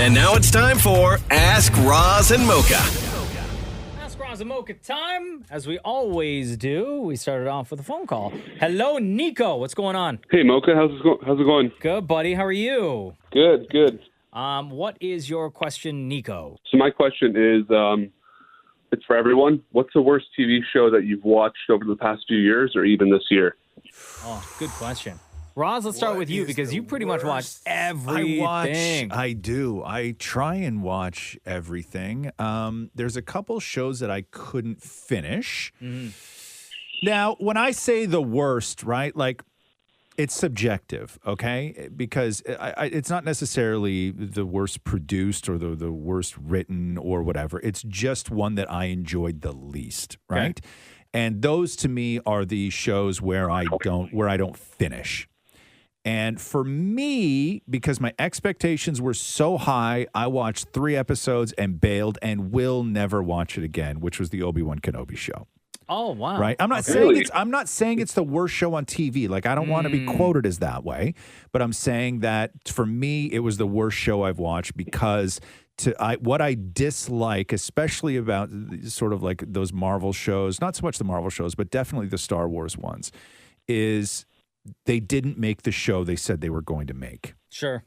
And now it's time for Ask Roz and Mocha. Ask Roz and Mocha time. As we always do, we started off with a phone call. Hello, Nico. What's going on? Hey, Mocha. How's it going? Good, buddy. How are you? Good. What is your question, Nico? So my question is, it's for everyone. What's the worst TV show that you've watched over the past few years or even this year? Oh, good question. Roz, let's start with you because you pretty much watch everything. I do. I try and watch everything. There's a couple shows that I couldn't finish. Now, when I say the worst, right, like it's subjective, okay? Because it's not necessarily the worst produced or the worst written or whatever. It's just one that I enjoyed the least, right? Okay. And those to me are the shows where I don't finish. And for me, because my expectations were so high, I watched 3 episodes and bailed and will never watch it again, which was the Obi-Wan Kenobi show. Oh, wow. Right? I'm not saying it's the worst show on TV. Like, I don't want to be quoted as that way, but I'm saying that for me, it was the worst show I've watched because what I dislike, especially about sort of like those Marvel shows, not so much the Marvel shows, but definitely the Star Wars ones, is they didn't make the show they said they were going to make. Sure.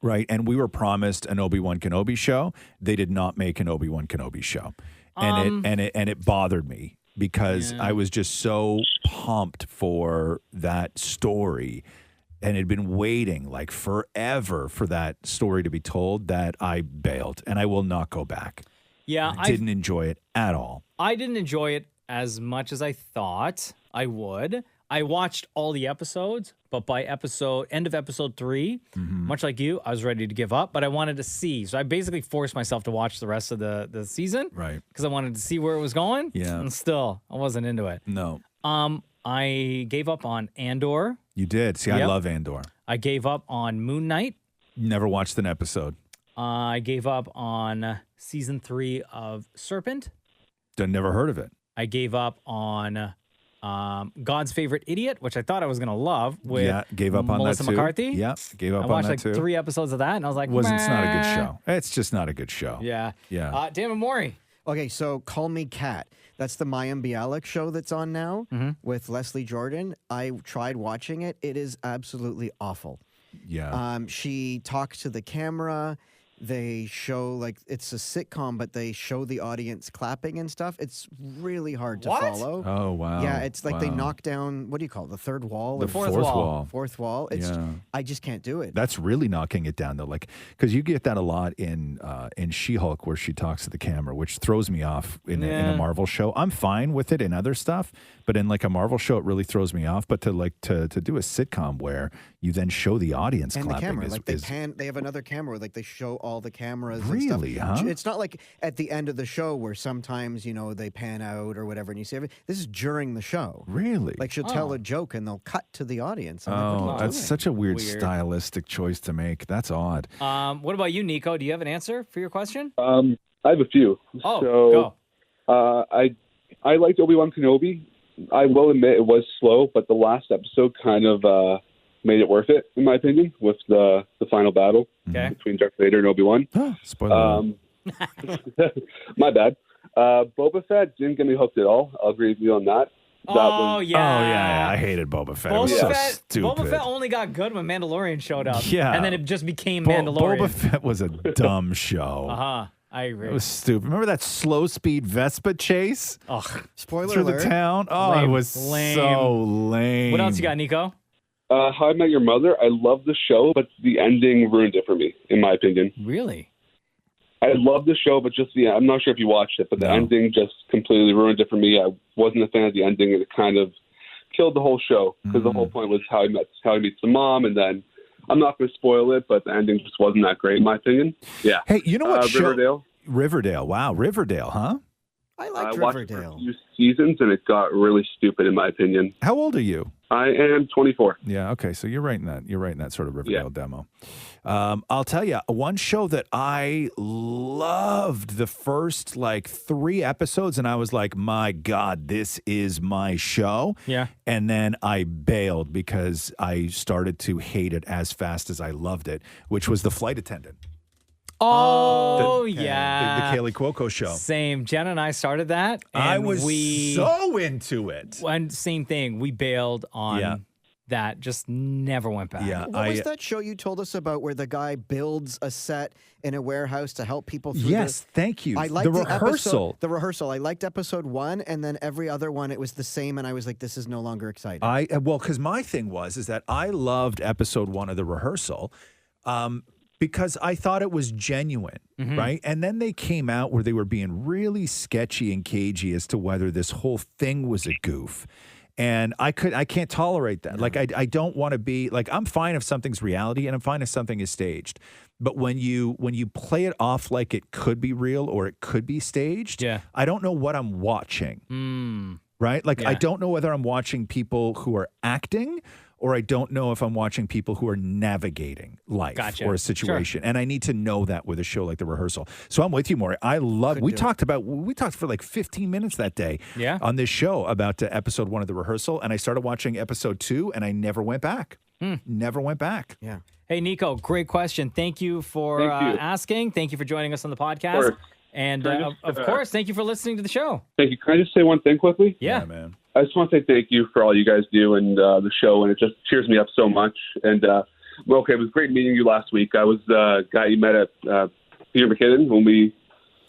Right. And we were promised an Obi-Wan Kenobi show. They did not make an Obi-Wan Kenobi show. And it bothered me because I was just so pumped for that story and had been waiting like forever for that story to be told that I bailed and I will not go back. Yeah. I didn't enjoy it at all. I didn't enjoy it as much as I thought I would. I watched all the episodes, but by end of episode 3, much like you, I was ready to give up, but I wanted to see. So I basically forced myself to watch the rest of the season. Right. Because I wanted to see where it was going. Yeah. And still, I wasn't into it. No. I gave up on Andor. You did. See, I love Andor. I gave up on Moon Knight. Never watched an episode. I gave up on season 3 of Serpent. Never heard of it. I gave up on God's Favorite Idiot, which I thought I was going to love with gave up on Melissa that too. McCarthy. Yeah, gave up I on watched that like too. 3 episodes of that, and I was like, It's not a good "Meh." show. It's just not a good show. Yeah. Yeah. Dan and Maury. Okay, so Call Me Kat. That's the Mayim Bialik show that's on now with Leslie Jordan. I tried watching it. It is absolutely awful. Yeah. She talks to the camera. They show, like, it's a sitcom, but they show the audience clapping and stuff. It's really hard to follow. Oh, wow. Yeah, it's like they knock down, what do you call it, the third wall? The Or fourth wall. Fourth wall. I just can't do it. That's really knocking it down, though. Like, because you get that a lot in She-Hulk where she talks to the camera, which throws me off in a Marvel show. I'm fine with it in other stuff, but in like a Marvel show, it really throws me off. But to do a sitcom where you then show the audience and clapping the camera, they have another camera where like they show all the cameras. Really, and stuff. huh? It's not like at the end of the show where sometimes they pan out or whatever, and you see everything. This is during the show. Really? Like she'll tell a joke and they'll cut to the audience. I'm like, what are you that's doing? such a weird stylistic choice to make. That's odd. What about you, Nico? Do you have an answer for your question? I have a few. Go. I liked Obi-Wan Kenobi. I will admit it was slow, but the last episode kind of made it worth it, in my opinion, with the final battle between Darth Vader and Obi-Wan. Spoiler. My bad. Boba Fett didn't get me hooked at all. I'll agree with you on that. Yeah. I hated Boba Fett. It was so stupid. Boba Fett only got good when Mandalorian showed up. Yeah. And then it just became Mandalorian. Boba Fett was a dumb show. I agree. It was stupid. Remember that slow speed Vespa chase? Spoiler through alert. the town? Oh, Lame. it was so lame. What else you got, Nico? How I Met Your Mother. I love the show, but the ending ruined it for me, in my opinion. Really? I love the show, but just I'm not sure if you watched it, but the ending just completely ruined it for me. I wasn't a fan of the ending, and it kind of killed the whole show because the whole point was how he meets the mom, and then I'm not going to spoil it, but the ending just wasn't that great, in my opinion. Yeah. Hey, you know what Riverdale. Riverdale. Wow, Riverdale, huh? I liked watched Riverdale. a few seasons, and it got really stupid, in my opinion. How old are you? I am 24. Yeah, okay, so you're right in that sort of Riverdale demo. I'll tell you, one show that I loved the first 3 episodes, and I was like, my God, this is my show. Yeah. And then I bailed because I started to hate it as fast as I loved it, which was The Flight Attendant. Oh, The yeah. Kaylee Cuoco show. Same. Jenna and I started that. And I was so into it. And same thing. We bailed on Yeah. that. Just never went back. Yeah, What was that show you told us about where the guy builds a set in a warehouse to help people through Yes, thank you. I liked the rehearsal. The rehearsal. I liked episode 1, and then every other one, it was the same, and I was like, this is no longer exciting. Because my thing was that I loved episode 1 of the rehearsal, because I thought it was genuine, right? And then they came out where they were being really sketchy and cagey as to whether this whole thing was a goof. And I can't tolerate that. Like, I don't want to be like, I'm fine if something's reality and I'm fine if something is staged. But when you play it off like it could be real or it could be staged, I don't know what I'm watching. Right? Like, I don't know whether I'm watching people who are acting or I don't know if I'm watching people who are navigating life or a situation. And I need to know that with a show like The Rehearsal. So I'm with you, Maury. We talked for like 15 minutes that day on this show about episode 1 of The Rehearsal. And I started watching episode 2 and I never went back. Never went back. Yeah. Hey, Nico, great question. Thank you for asking. Thank you for joining us on the podcast. And of course, thank you for listening to the show. Thank you. Can I just say one thing quickly? Yeah, man. I just want to say thank you for all you guys do and the show, and it just cheers me up so much. And, okay, it was great meeting you last week. I was the guy you met at Peter McKinnon when we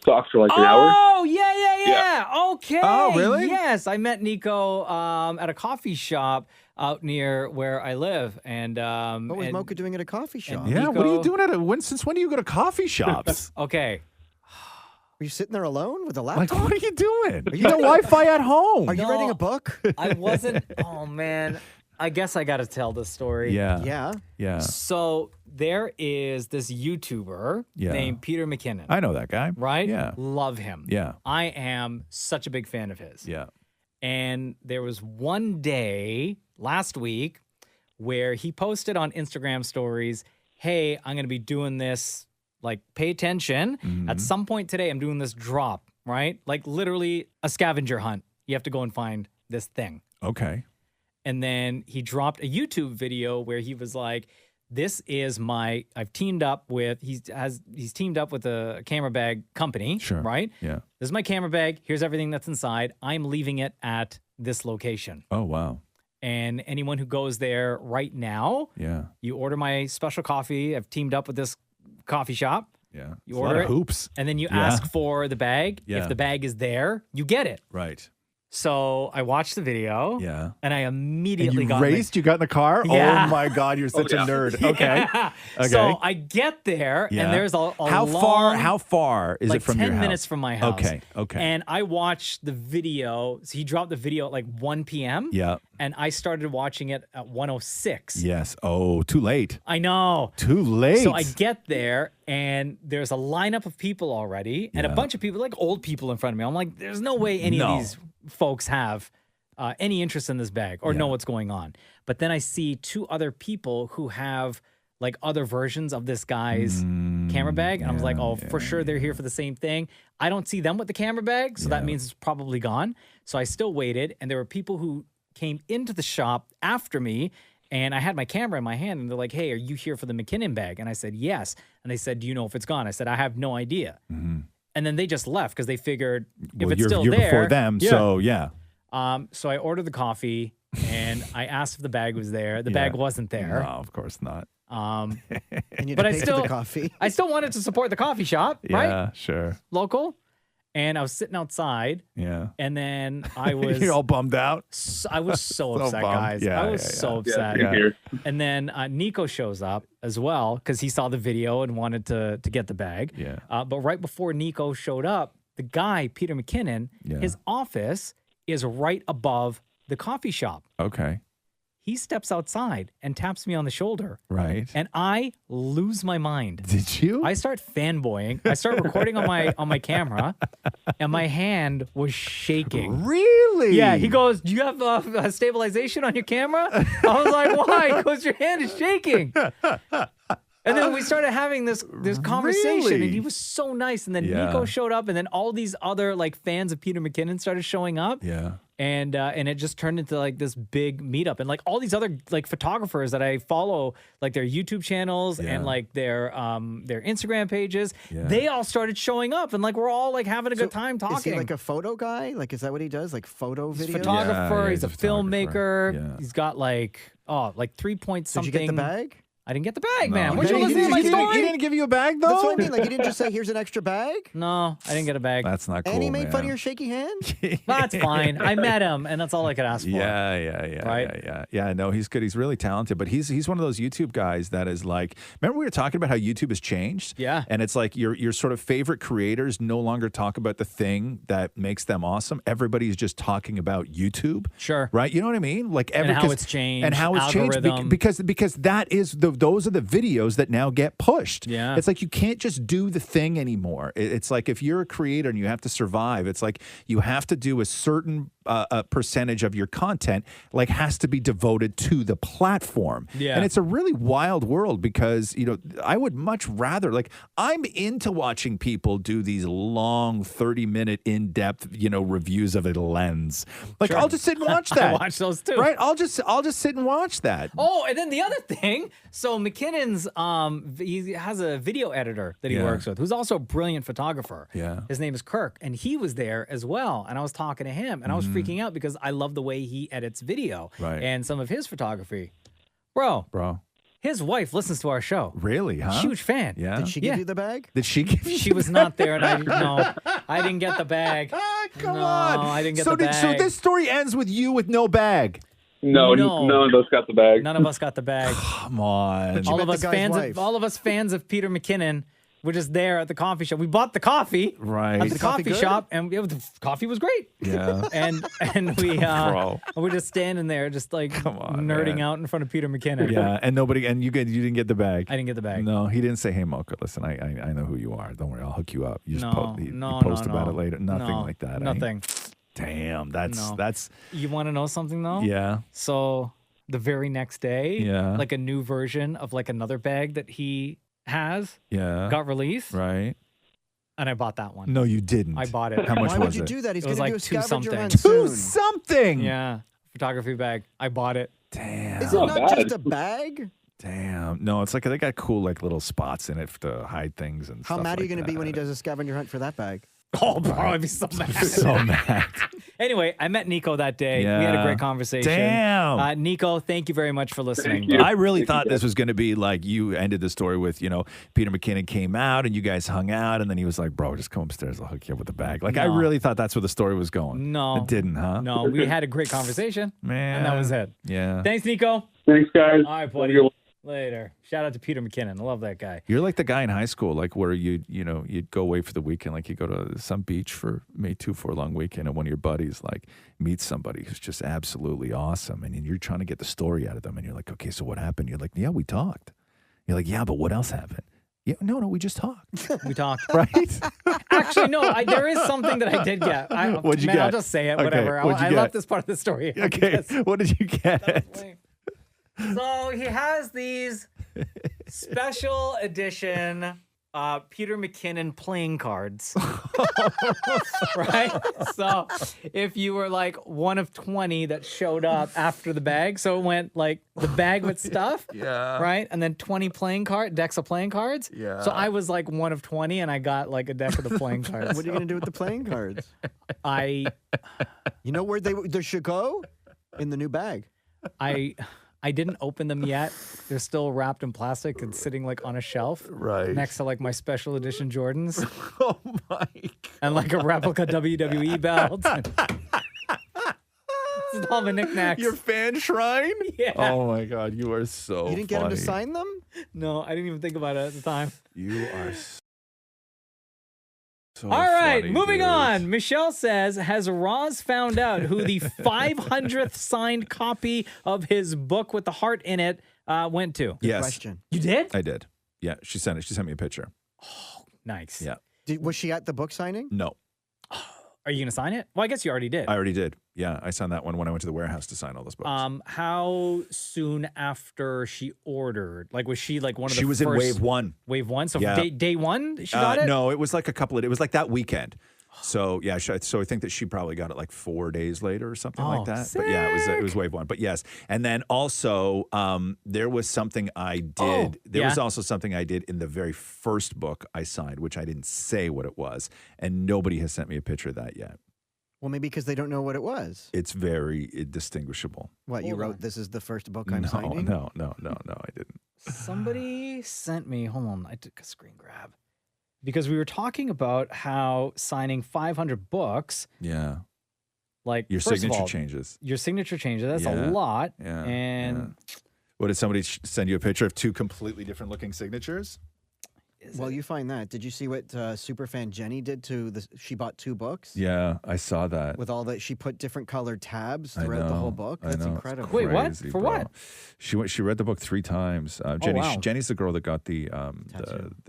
talked for like an hour. Oh, yeah. Okay. Oh, really? Yes, I met Nico at a coffee shop out near where I live. And What was Mocha doing at a coffee shop? Yeah, what are you doing since when do you go to coffee shops? Okay. Are you sitting there alone with a Like, laptop? what are you doing? You got Wi-Fi at home. Are you writing a book? I wasn't. Oh, man. I guess I got to tell this story. Yeah. So there is this YouTuber named Peter McKinnon. I know that guy. Right? Yeah. Love him. Yeah. I am such a big fan of his. Yeah. And there was one day last week where he posted on Instagram stories, hey, I'm going to be doing this. Like, pay attention. At some point today, I'm doing this drop, right? Like, literally a scavenger hunt. You have to go and find this thing. Okay. And then he dropped a YouTube video where he was like, this is I've teamed up with, he's teamed up with a camera bag company, right? Yeah. This is my camera bag. Here's everything that's inside. I'm leaving it at this location. Oh, wow. And anyone who goes there right now, you order my special coffee. I've teamed up with this coffee shop. Yeah. You It's a order lot it, of hoops. and then you ask for the bag. Yeah. If the bag is there, you get it. Right. So I watched the video. Yeah. And I immediately And you got raced? You got in the car? Yeah. Oh, my God. You're such a nerd. Okay. Okay. So I get there, and there's a How far is like it from 10 your house? minutes from my house. Okay. And I watched the video. So he dropped the video at like 1 p.m. Yeah. And I started watching it at 1:06. Yes. Oh, too late. I know. Too late. So I get there, and there's a lineup of people already, and a bunch of people, like old people in front of me. I'm like, there's no way any of these folks have any interest in this bag or know what's going on. But then I see 2 other people who have like other versions of this guy's camera bag. And I was like, for sure they're here for the same thing. I don't see them with the camera bag, so that means it's probably gone. So I still waited, and there were people who came into the shop after me, and I had my camera in my hand, and they're like, hey, are you here for the McKinnon bag? And I said, yes. And they said, do you know if it's gone? I said, I have no idea. And then they just left because they figured if it's still you're there. before them, so yeah. So I ordered the coffee, and I asked if the bag was there. The bag wasn't there. No, of course not. And you But had I to pay still, for the coffee. I still wanted to support the coffee shop, right? Yeah, sure. Local. And I was sitting outside, Yeah. and then I was You're all bummed out? I was so upset, bummed. guys. Yeah, I was yeah, so upset. Yeah. Here. And then Nico shows up as well because he saw the video and wanted to get the bag. Yeah. But right before Nico showed up, the guy, Peter McKinnon, his office is right above the coffee shop. Okay. He steps outside and taps me on the shoulder. Right. And I lose my mind. Did you? I start fanboying. I start recording on my camera, and my hand was shaking. Really? Yeah, he goes, do you have a stabilization on your camera? I was like, why? He goes, your hand is shaking. And then we started having this conversation, Really? and he was so nice. And then Yeah. Nico showed up, and then all these other like fans of Peter McKinnon started showing up. Yeah. and it just turned into like this big meetup, and like all these other like photographers that I follow, like their YouTube channels and like their Instagram pages, they all started showing up, and like we're all like having a good time talking. Is he like a photo guy? Like, is that what he does? Like photo He's a videos? photographer. Yeah, he's a filmmaker. Yeah. He's got like 3 point something. Did you get the bag? I didn't get the bag, man. No. Weren't you He listening to my didn't- story? He didn't give you a bag, though? That's what I mean. Like, he didn't just say, here's an extra bag? No, I didn't get a bag. That's not cool, And he made fun of man. your shaky hand? That's fine. I met him, and that's all I could ask for. Yeah. No, he's good. He's really talented, but he's one of those YouTube guys that is like. Remember we were talking about how YouTube has changed? Yeah. And it's like your sort of favorite creators no longer talk about the thing that makes them awesome. Everybody's just talking about YouTube. Sure. Right. You know what I mean? Like And how it's changed. and how it's changed algorithm. because that is those are the videos that now get pushed. Yeah. It's like you can't just do the thing anymore. It's like if you're a creator and you have to survive, it's like you have to do a certain a percentage of your content like has to be devoted to the platform. Yeah. And it's a really wild world because, I would much rather I'm into watching people do these long 30-minute in-depth, reviews of a lens. Like I'll just sit and watch that. I watch those too. Right? I'll just sit and watch that. Oh, and then the other thing. So McKinnon's he has a video editor that he works with, who's also a brilliant photographer. Yeah. His name is Kirk, and he was there as well. And I was talking to him, and I was freaking out because I love the way he edits video and some of his photography. Bro, his wife listens to our show. Really, huh? Huge fan. Yeah. Did she give you the bag? Did she give you? She was not there, and I didn't get the bag. Come No, on. I didn't get so the So bag. this story ends with you with no bag. No, No. none of us got the bag. None of us got the bag. Come on. all met of the us guy's fans wife. all of us fans of Peter McKinnon were just there at the coffee shop. We bought the coffee Right. at the coffee coffee good? shop, and the coffee was great. Yeah. And we Bro. we're just standing there, just like on, nerding man. out in front of Peter McKinnon. Yeah, and you didn't get the bag. I didn't get the bag. No, he didn't say, "Hey, Mocha, listen, I know who you are. Don't worry, I'll hook you up." You just No, you no, post no, about no. it later. Nothing No, like that. eh? Nothing. Damn, No. that's You want to know something though? yeah. So the very next day, Yeah. like a new version of like another bag that he has Yeah. got released, Right. and I bought that one. No, you didn't. I bought it. How much Why was would you it? do that? He's It was going to like do a two scavenger something. hunt Two soon. something. Yeah, photography bag. I bought it. Damn. Is it Not not bad. just a bag? Damn. No, it's like they got cool little spots in it to hide things and How stuff mad are you like going to be when he that. does a scavenger hunt for that bag? Oh, bro, I'd be so mad. So mad. Anyway, I met Nico that day. We had a Yeah. great conversation. Damn. Nico, thank you very much for listening. Thank you. I really Thank thought you. this was going to be like you ended the story with, Peter McKinnon came out and you guys hung out and then he was like, bro, just come upstairs. I'll hook you up with the bag. Like, I No. really thought that's where the story was going. No. It didn't, huh? No, we had a great conversation. Man. And that was it. Yeah. Thanks, Nico. Thanks, guys. All right, Have a buddy. good one. Later. Shout out to Peter McKinnon. I love that guy. You're like the guy in high school, like where you'd go away for the weekend, like you go to some beach for maybe 2 for a long weekend, and one of your buddies like meets somebody who's just absolutely awesome, and you're trying to get the story out of them, and you're like, okay, so what happened? You're like, yeah, we talked. You're like, yeah, but what else happened? Yeah, no, we just talked, We talked. right? Actually, no, there is something that I did get. What'd you man, get? I'll just say it, Okay, whatever. what'd you I get? love this part of the story. Okay, what did you get? So he has these special edition Peter McKinnon playing cards. Right? So if you were like one of 20 that showed up after the bag, so it went like the bag with stuff. Yeah. Right? And then 20 decks of playing cards. Yeah. So I was like one of 20 and I got like a deck of the playing cards. What are you going to do with the playing cards? I You know where they should go? In the new bag. I didn't open them yet. They're still wrapped in plastic and sitting like on a shelf Right. next to like my special edition Jordans Oh my and like a replica WWE belt. This is all the knickknacks. Your fan shrine? Yeah. Oh my God, you are so You didn't get him to funny. sign them? No, I didn't even think about it at the time. You are so All right, funny, moving dude. on. Michelle says, has Roz found out who the 500th signed copy of his book with the heart in it went to? Yes, Question. You did? I did. Yeah, she sent it. She sent me a picture. Nice. Yeah. Was she at the book signing? No, Are you going to sign it? Well, I guess you already did. I already did. Yeah, I signed that one when I went to the warehouse to sign all those books. How soon after she ordered? Like, was she like one of the She was first? in wave one. Wave one? So Yeah. day one, she got it? No, it was like it was like that weekend. So yeah, so I think that she probably got it like 4 days later or something like that. But yeah, it was wave one. But yes, and then also there was something I did. There was also something I did in the very first book I signed, which I didn't say what it was, and nobody has sent me a picture of that yet. Well, maybe because they don't know what it was. It's very distinguishable. What, you wrote, this is the first book I'm signing? No, I didn't. Somebody sent me, hold on, I took a screen grab. Because we were talking about how signing 500 books. Yeah. Like, your first signature of all, changes. Your signature changes. That's a lot. Yeah. And what, did somebody send you a picture of two completely different looking signatures? Well, you find that. Did you see what superfan Jenny did to the? She bought 2 books. Yeah, I saw that. With all that, she put different colored tabs throughout the whole book. That's incredible. Wait, what? Crazy, For bro. what? She read the book 3 times. Jenny, wow. Jenny's the girl that got the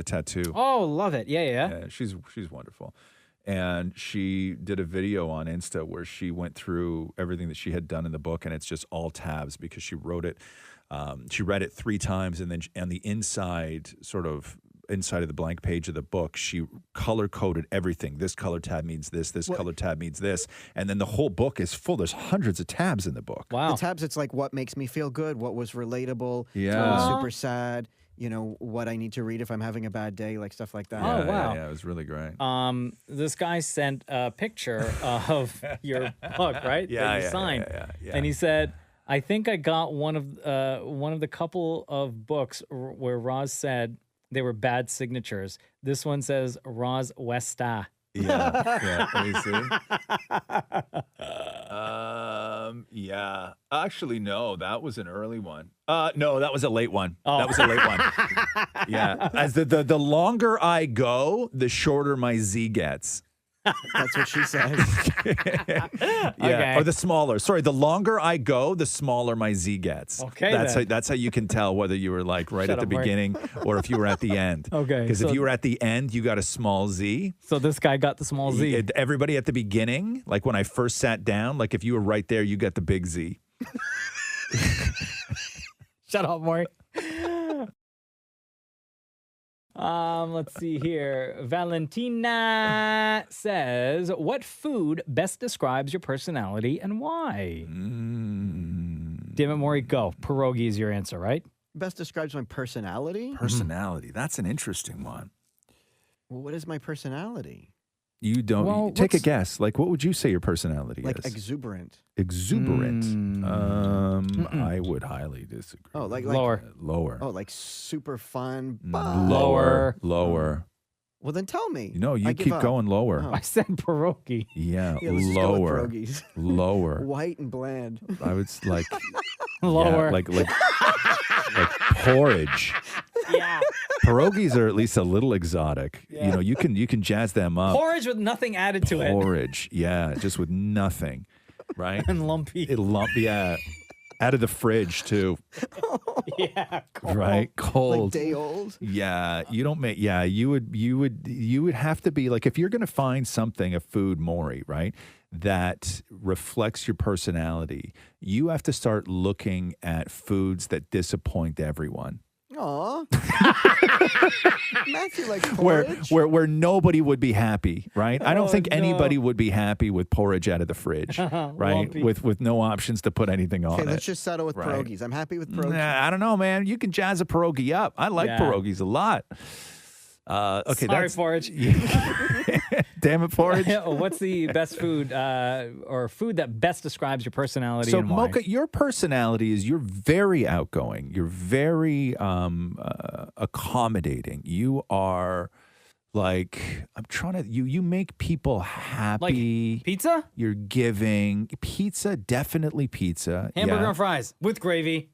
tattoo. Oh, love it. Yeah. She's wonderful. And she did a video on Insta where she went through everything that she had done in the book, and it's just all tabs because she wrote it. She read it 3 times, and then on the inside of the blank page of the book, she color coded everything. This color tab means this color tab means this. And then the whole book is full. There's hundreds of tabs in the book. Wow. The tabs, it's like what makes me feel good, what was relatable, what Yeah. was super sad, what I need to read if I'm having a bad day, like stuff like that. Oh, wow. Yeah, it was really great. This guy sent a picture of your book, right? That you signed. Yeah. And he said, I think I got one of the couple of books where Roz said they were bad signatures. This one says Roz Westa. Yeah. Let me see. Yeah. Actually, no, that was an early one. No, that was a late one. Oh. That was a late one. Yeah. As the longer I go, the shorter my Z gets. That's what she says. Yeah. Okay. Or the smaller. Sorry, the longer I go, the smaller my Z gets. Okay, That's how you can tell whether you were like right Shut at the up, Mark. beginning or if you were at the end. Okay, Because so- if you were at the end, you got a small Z. So this guy got the small Z. Everybody at the beginning, like when I first sat down, like if you were right there, you got the big Z. Shut up, Mark. Let's see here. Valentina says, what food best describes your personality and why? Damn it, Maury, go. Pierogi is your answer, right? Best describes my personality? Personality. That's an interesting one. Well, what is my personality? You don't Well, take a what's- guess. Like, what would you say your personality Like is? exuberant. Exuberant. I would highly disagree. Oh, like Lower. Lower. Oh, like super fun. Lower. Lower. Well, then tell me. No, you I give keep up. going lower. Oh. I said pierogi. Yeah, Yeah, let's just go with lower. pierogies. Lower. White and bland. I would like Lower. Yeah, like porridge. Yeah. Pierogies are at least a little exotic. You know, you can jazz them up. Porridge with nothing added to it. Porridge, yeah, just with nothing, right? And lumpy. It'll lump, yeah, out of the fridge too, Yeah. Cold. right? Cold, Like day old. yeah. You don't make, yeah. You would have to be like if you're going to find something, a food, Maury, right? That reflects your personality. You have to start looking at foods that disappoint everyone. Aw. Matthew likes Where, porridge. where nobody would be happy, right? I don't think no. anybody would be happy with porridge out of the fridge, right? Lumpy. With no options to put anything on Okay, it. let's just settle with Right. pierogies. I'm happy with pierogies. Nah, I don't know, man. You can jazz a pierogi up. I like Yeah. pierogies a lot. Okay, Sorry, that's porridge. damn it, porridge. What's the best food or food that best describes your personality So, and why? Mocha, your personality is you're very outgoing. You're very accommodating. You are like I'm trying to. You make people happy. Pizza? You're giving. Pizza, definitely pizza. Hamburger yeah. and fries with gravy.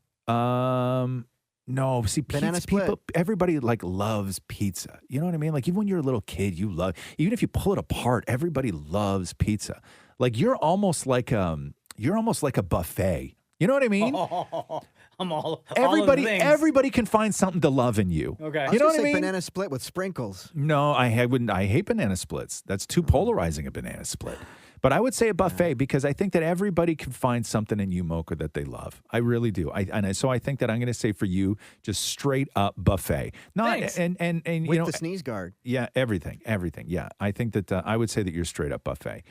No, see, Banana pizza, split. people, everybody like loves pizza. You know what I mean? Like even when you're a little kid, you love. Even if you pull it apart, everybody loves pizza. Like you're almost like a buffet. You know what I mean? I'm all Everybody, of the things. everybody can find something to love in you. Okay. I was You know gonna what I say mean? banana split with sprinkles. No, I wouldn't. I hate banana splits. That's too polarizing. A banana split. But I would say a buffet because I think that everybody can find something in you, Mocha, that they love. I really do. So I think that I'm going to say for you, just straight up buffet. Not Thanks. and With you know, the sneeze guard. yeah, everything. Yeah, I think that I would say that you're straight up buffet.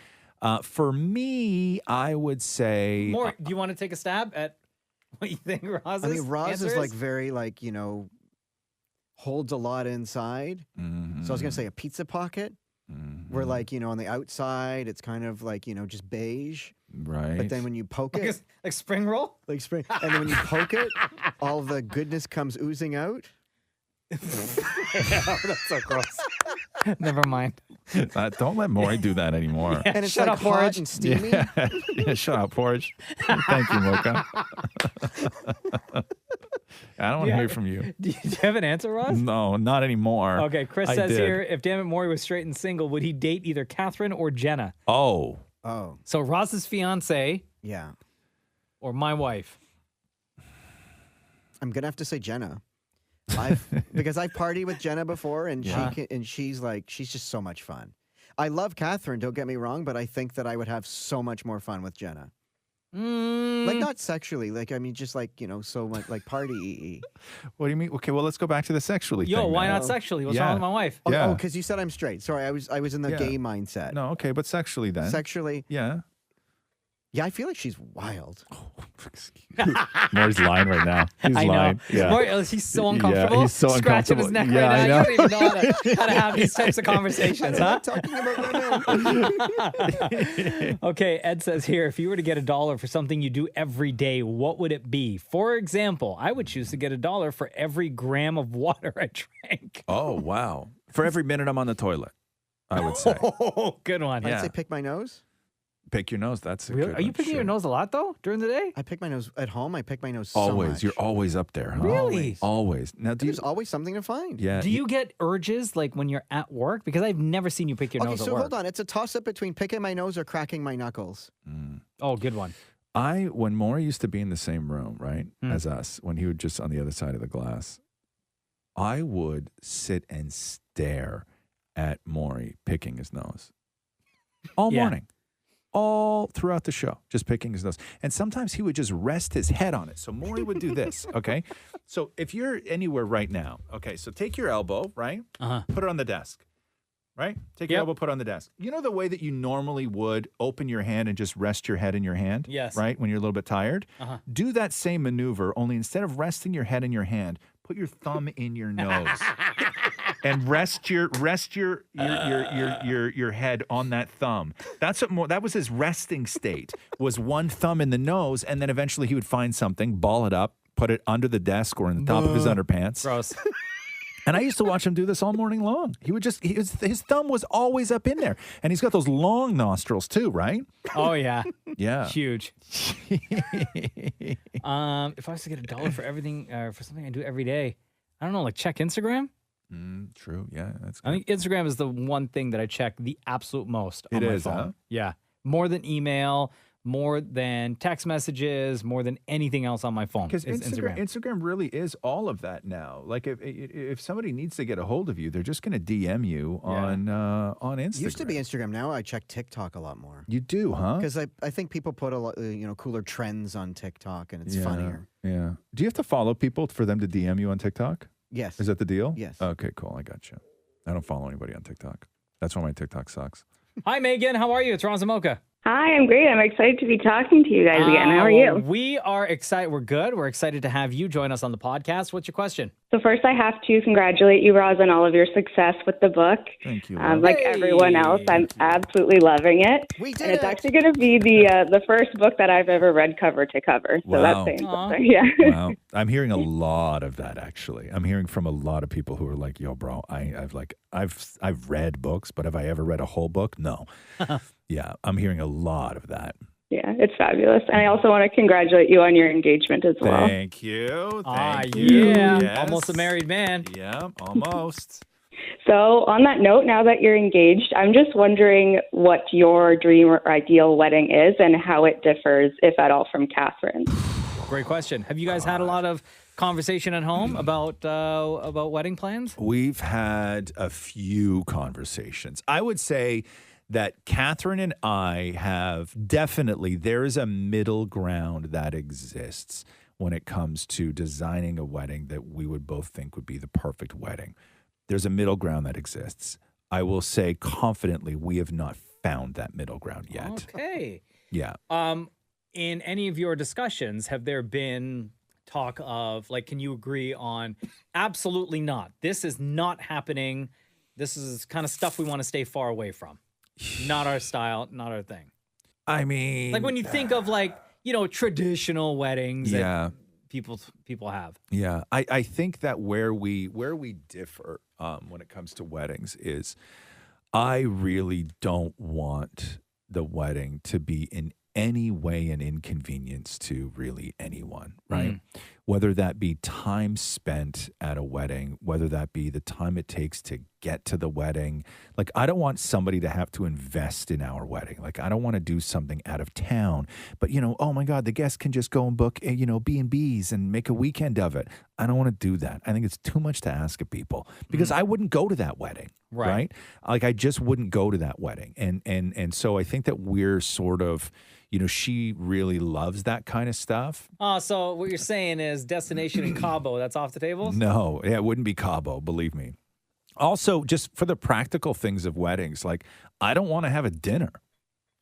For me, I would say More, do you want to take a stab at what you think Roz's I mean, Roz answer is like very like, holds a lot inside. So I was going to say a pizza pocket where like, on the outside, it's kind of like, just beige. right. But then when you poke it, like spring roll? like spring, and then when you poke it, all the goodness comes oozing out. That's so gross. Never mind. Don't let Maury do that anymore. And it's Shut like up, hot Porridge. and steamy. Yeah, shut up, Porridge. Thank you, Mocha. I don't want to hear from you. Do you have an answer, Roz? No, not anymore. Okay, Chris I says did. here, if Damn It Maury was straight and single, would he date either Catherine or Jenna? Oh, Oh, So Roz's fiance yeah. or my wife? I'm gonna have to say Jenna. Because I've partied with Jenna before, and she's just so much fun. I love Catherine, don't get me wrong, but I think that I would have so much more fun with Jenna. Like not sexually, like I mean, just like so much like party. what do you mean? Okay, well, let's go back to the sexually Yo, thing. why now. not sexually? What's Yeah. wrong with my wife? Oh, Yeah. because you said I'm straight. Sorry, I was in the Yeah. gay mindset. No, okay, but sexually then. Sexually, Yeah. yeah, I feel like she's wild. Maury's lying right now. He's I know. lying. Yeah. Maury, he's so Yeah, uncomfortable. he's so scratching his uncomfortable. neck Yeah, I right now. know. You don't even know how to have these types of conversations, huh? Talking about women. Okay, Ed says here, if you were to get $1 for something you do every day, what would it be? For example, I would choose to get $1 for every gram of water I drank. Oh, wow. For every minute I'm on the toilet, I would say. Oh, good one. I'd Yeah. say pick my nose. Pick your nose. That's a Really? good Are you one, picking your sure. nose a lot, though, during the day? I pick my nose at home. I pick my nose so Always. much. You're always up there, huh? Really? Always. Now, do you? There's always something to find. Yeah. Do you get urges like when you're at work? Because I've never seen you pick your Okay, nose so at work. hold on. It's a toss-up between picking my nose or cracking my knuckles. Oh, good one. When Maury used to be in the same room, right, as us, when he would just on the other side of the glass, I would sit and stare at Maury picking his nose all Yeah. morning, all throughout the show, just picking his nose. And sometimes he would just rest his head on it. So Maury would do this, okay? So if you're anywhere right now, okay, so take your elbow, right? Uh-huh. Put it on the desk. Right? Take your Yep. elbow, put it on the desk. You know the way that you normally would open your hand and just rest your head in your hand? Yes. Right? When you're a little bit tired? Uh-huh. Do that same maneuver, only instead of resting your head in your hand, put your thumb in your nose. And rest your head on that thumb. That's what that was his resting state. Was one thumb in the nose, and then eventually he would find something, ball it up, put it under the desk or in the top of his underpants. Gross. And I used to watch him do this all morning long. He would just, his thumb was always up in there. And he's got those long nostrils too, right? Oh, yeah. Yeah. Huge. If I was to get $1 for everything, for something I do every day, I don't know, like check Instagram? True. Yeah. That's I good. think Instagram is the one thing that I check the absolute most on It my is, phone. huh? Yeah. More than email, more than text messages, more than anything else on my phone. Because is Instagram really is all of that now. Like if somebody needs to get a hold of you, they're just going to DM you on Instagram. Used to be Instagram. Now I check TikTok a lot more. You do, huh? Because I think people put a lot, cooler trends on TikTok, and it's funnier. Yeah. Do you have to follow people for them to DM you on TikTok? Yes. Is that the deal? Yes. Okay, cool. I got you. I don't follow anybody on TikTok. That's why my TikTok sucks. Hi, Megan. How are you? It's Roz Mocha. Hi, I'm great. I'm excited to be talking to you guys again. How are you? We are excited. We're good. We're excited to have you join us on the podcast. What's your question? So first, I have to congratulate you, Roz, on all of your success with the book. Thank you. Like everyone else, I'm absolutely loving it. We did And it's it. actually going to be the first book that I've ever read cover to cover. So Wow. that's saying Aw. something. Yeah. Wow. I'm hearing a lot of that actually. I'm hearing from a lot of people who are like, "Yo, bro, I've read books, but have I ever read a whole book? No." Yeah, I'm hearing a lot of that. Yeah, it's fabulous. And I also want to congratulate you on your engagement as well. Thank you. Thank you. Yeah. Yes. Almost a married man. Yeah, almost. So on that note, now that you're engaged, I'm just wondering what your dream or ideal wedding is and how it differs, if at all, from Catherine's. Great question. Have you guys had a lot of conversation at home about wedding plans? We've had a few conversations. I would say that Catherine and I have definitely, there is a middle ground that exists when it comes to designing a wedding that we would both think would be the perfect wedding. There's a middle ground that exists. I will say confidently, we have not found that middle ground yet. Okay. Yeah. In any of your discussions, have there been talk of, like, can you agree on absolutely not? This is not happening. This is kind of stuff we want to stay far away from. Not our style, not our thing. I mean, Like when you think of, like, you know, traditional weddings yeah. that people have. Yeah, I think that where we differ when it comes to weddings is I really don't want the wedding to be in any way an inconvenience to really anyone, right? Whether that be time spent at a wedding, whether that be the time it takes to get to the wedding. Like, I don't want somebody to have to invest in our wedding. Like, I don't want to do something out of town, but, you know, oh my God, the guests can just go and book, you know, B&Bs and make a weekend of it. I don't want to do that. I think it's too much to ask of people because I wouldn't go to that wedding, right? Like, I just wouldn't go to that wedding. And so I think that we're sort of, you know, she really loves that kind of stuff. Oh, so what you're saying is destination in Cabo, that's off the table? No, yeah, it wouldn't be Cabo, believe me. Also, just for the practical things of weddings, like, I don't want to have a dinner.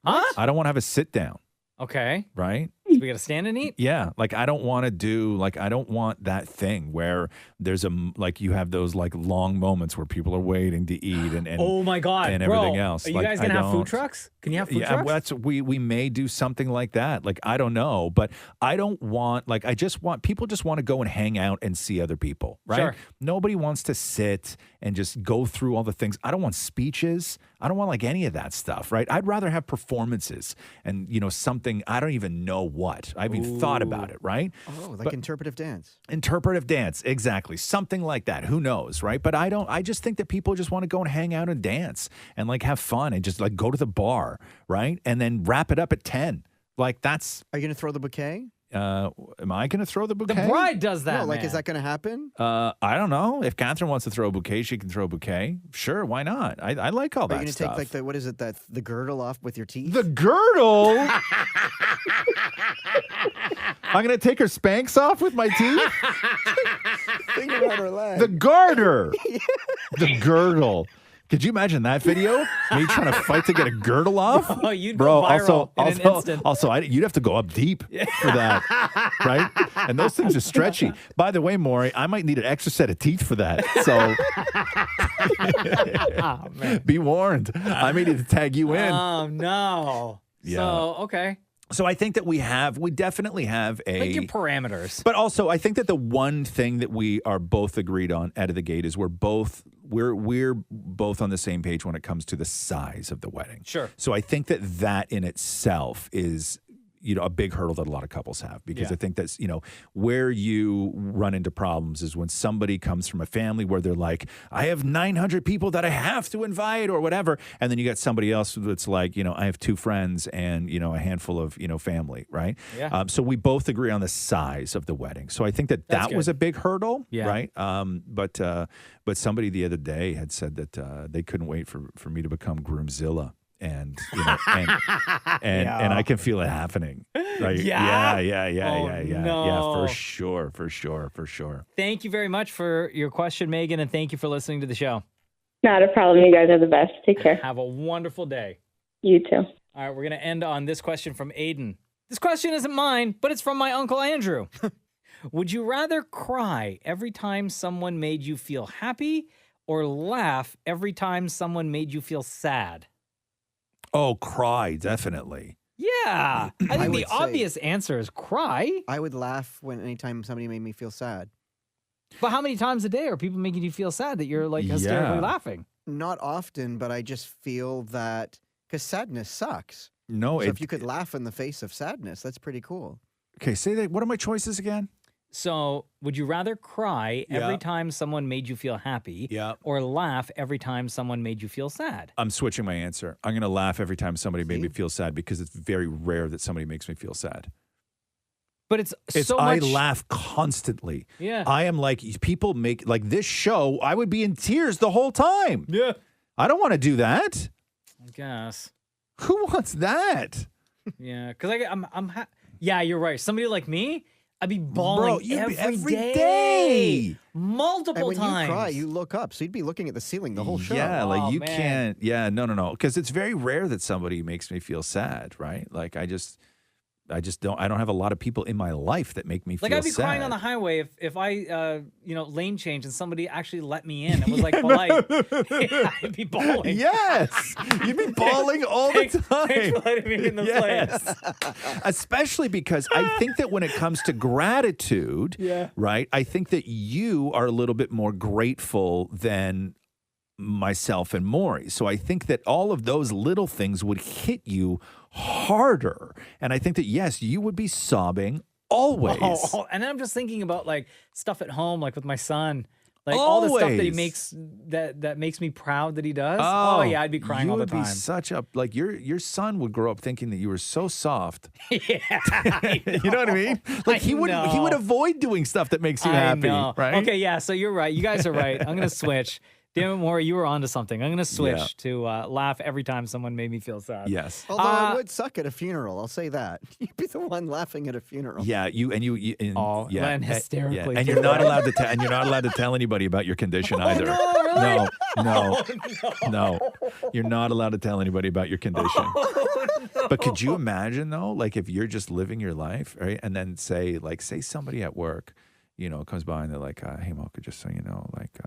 Huh? I don't want to have a sit down, Okay. right? So we got to stand and eat? Yeah, like, I don't want to do, like, I don't want that thing where there's like, you have those, like, long moments where people are waiting to eat and Oh my God, and bro. everything else. Are you Like, guys I going to have food don't- trucks? Can you have food Yeah, trucks? that's we may do something like that. Like, I don't know, but I don't want, like, I just want people just want to go and hang out and see other people, right? Sure. Nobody wants to sit and just go through all the things. I don't want speeches. I don't want, like, any of that stuff, right? I'd rather have performances and, you know, something, I don't even know what. I haven't even thought about it, right? Oh, like interpretive dance. Interpretive dance, exactly. Something like that. Who knows, right? But I just think that people just want to go and hang out and dance and, like, have fun and just, like, go to the bar, right? And then wrap it up at 10. Like, that's, Are you going to throw the bouquet? am I going to throw the the bouquet? bride does that, No, like, man. is that going to happen? I don't know. If Catherine wants to throw a bouquet, she can throw a bouquet. Sure, why not? I like all Are you that going to stuff. take, like, what is it, the girdle off with your teeth? The girdle? I'm going to take her Spanx off with my teeth? Think about her leg. The garter. The girdle. Could you imagine that video? Me trying to fight to get a girdle off? Oh, you'd Bro, go viral in an instant. You'd have to go up deep for that, right? And those things are stretchy. By the way, Maury, I might need an extra set of teeth for that. So be warned. I may need to tag you in. Oh, no. Yeah. So, okay. So I think that we definitely have Like your parameters. But also, I think that the one thing that we are both agreed on out of the gate is we're both on the same page when it comes to the size of the wedding. Sure. So I think that in itself is, you know, a big hurdle that a lot of couples have because Yeah. I think that's, you know, where you run into problems is when somebody comes from a family where they're like, I have 900 people that I have to invite or whatever. And then you got somebody else that's like, you know, I have 2 friends and, you know, a handful of, you know, family, right? Yeah. So we both agree on the size of the wedding. So I think that That's was good. a big hurdle, Yeah. right? But somebody the other day had said that they couldn't wait for me to become Groomzilla. And you know, and I can feel it happening. Like, Yeah? yeah, no. for sure. Thank you very much for your question, Megan, and thank you for listening to the show. Not a problem. You guys are the best. Take care. Have a wonderful day. You too. All right, we're going to end on this question from Aiden. This question isn't mine, but it's from my Uncle Andrew. Would you rather cry every time someone made you feel happy or laugh every time someone made you feel sad? Oh, cry, definitely. Yeah. I think would the say- obvious answer is cry. I would laugh anytime somebody made me feel sad. But how many times a day are people making you feel sad that you're like hysterically Yeah. laughing? Not often, but I just feel that because sadness sucks. No, So if you could laugh in the face of sadness, that's pretty cool. okay, say that. What are my choices again? So, would you rather cry every Yeah. time someone made you feel happy Yeah. or laugh every time someone made you feel sad? I'm switching my answer. I'm going to laugh every time somebody made me feel sad because it's very rare that somebody makes me feel sad. But it's so I much. laugh constantly. Yeah. I am like, people make, like this show, I would be in tears the whole time. Yeah. I don't want to do that. guess. Who wants that? Yeah, because yeah, you're right. Somebody like me, I'd be bawling every day. Multiple and when times. you cry, you look up. So you'd be looking at the ceiling the whole show. Yeah, like you man. can't. Yeah, no. Because it's very rare that somebody makes me feel sad, right? Like I just don't. I don't have a lot of people in my life that make me feel sad. Like I'd be crying on the highway if I, lane change and somebody actually let me in and was like polite. Yeah, I'd be bawling. Yes, you'd be bawling all the time. Thanks for letting me in the place. Especially because I think that when it comes to gratitude, right? I think that you are a little bit more grateful than myself and Maury. So I think that all of those little things would hit you harder. And I think that, yes, you would be sobbing always. And then I'm just thinking about like stuff at home, like with my son. Like all the stuff that he makes that makes me proud that he does. Oh yeah, I'd be crying all the time. You would be such a like your son would grow up thinking that you were so soft. Yeah, you know what I mean? Like he would avoid doing stuff that makes you happy, right? Okay, yeah. So you're right. You guys are right. I'm gonna switch. Damn it, Maury, you were onto something. I'm going to switch to laugh every time someone made me feel sad. Yes. Although I would suck at a funeral, I'll say that. You'd be the one laughing at a funeral. Yeah, and hysterically. And you're not allowed to tell anybody about your condition either. No, really? No. You're not allowed to tell anybody about your condition. No. But could you imagine though, like if you're just living your life, right? And then say somebody at work, comes by and they're like, hey Mocha, just so you know, like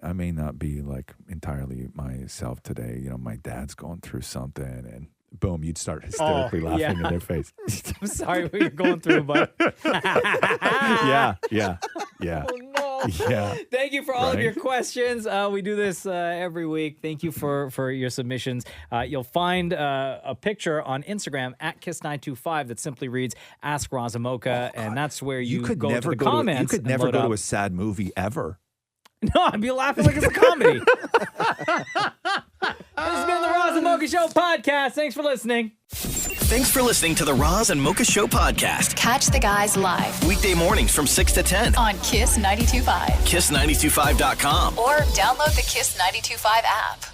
I may not be like entirely myself today. My dad's going through something, and boom, you'd start hysterically laughing in their face. I'm sorry what you're going through, but yeah. Oh no. Yeah. Thank you for all of your questions. We do this every week. Thank you for your submissions. You'll find a picture on Instagram at Kiss925 that simply reads "Ask Roz Mocha," and that's where you could go never to the comments. You could never go to a sad movie ever. No, I'd be laughing like it's a comedy. This has been the Roz and Mocha Show podcast. Thanks for listening. Thanks for listening to the Roz and Mocha Show podcast. Catch the guys live Weekday mornings from 6 to 10 on Kiss 92.5. Kiss925.com. Or download the Kiss 92.5 app.